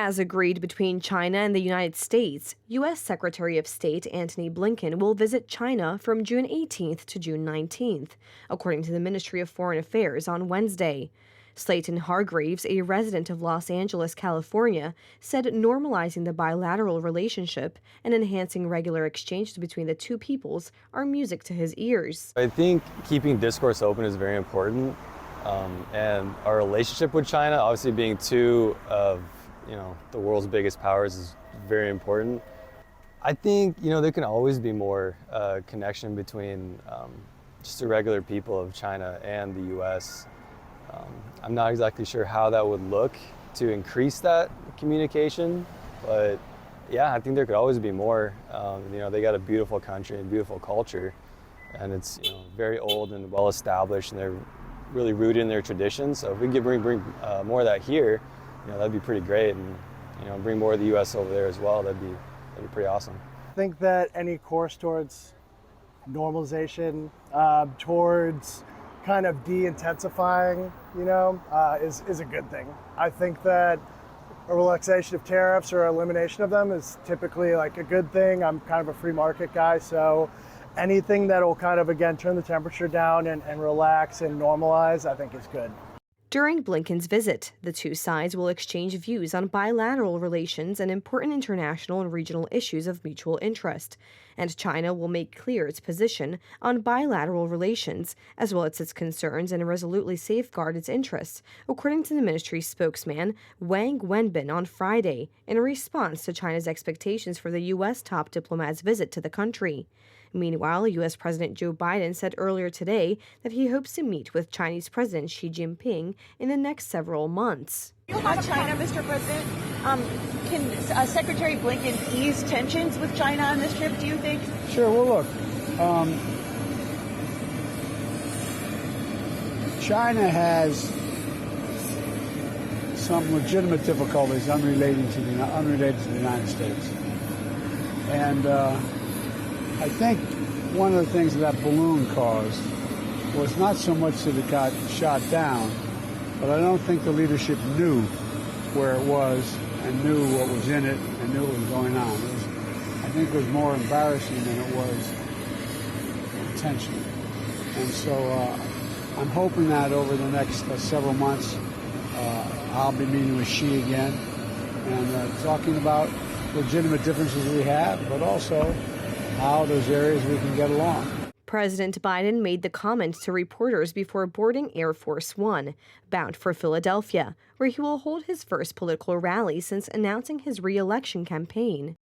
As agreed between China and the United States, U.S. Secretary of State Antony Blinken will visit China from June 18th to June 19th, according to the Ministry of Foreign Affairs on Wednesday. Slayton Hargreaves, a resident of Los Angeles, California, said normalizing the bilateral relationship and enhancing regular exchange between the two peoples are music to his ears. I think keeping discourse open is very important, and our relationship with China, obviously being two of the world's biggest powers, is very important. I think there can always be more connection between just the regular people of China and the U.S. I'm not exactly sure how that would look to increase that communication, but yeah, I think there could always be more. They got a beautiful country and beautiful culture, and it's very old and well established, and they're really rooted in their traditions. So if we can bring more of that here, that'd be pretty great, and bring more of the U.S. over there as well. That'd be pretty awesome. I think that any course towards normalization, towards kind of de-intensifying, is a good thing. I think that a relaxation of tariffs or elimination of them is typically like a good thing. I'm kind of a free market guy, so anything that will kind of, again, turn the temperature down and relax and normalize, I think is good. During Blinken's visit, the two sides will exchange views on bilateral relations and important international and regional issues of mutual interest. And China will make clear its position on bilateral relations, as well as its concerns, and resolutely safeguard its interests, according to the ministry's spokesman, Wang Wenbin, on Friday, in response to China's expectations for the U.S. top diplomat's visit to the country. Meanwhile, U.S. President Joe Biden said earlier today that he hopes to meet with Chinese President Xi Jinping in the next several months. On China, Mr. President, can Secretary Blinken ease tensions with China on this trip, do you think? Sure. Well, look, China has some legitimate difficulties unrelated to the United States. And I think one of the things that balloon caused was not so much that it got shot down, but I don't think the leadership knew where it was and knew what was in it and knew what was going on. I think it was more embarrassing than it was intentional. And so I'm hoping that over the next several months, I'll be meeting with Xi again and talking about legitimate differences we have, but also how those areas we can get along. President Biden made the comments to reporters before boarding Air Force One, bound for Philadelphia, where he will hold his first political rally since announcing his re-election campaign.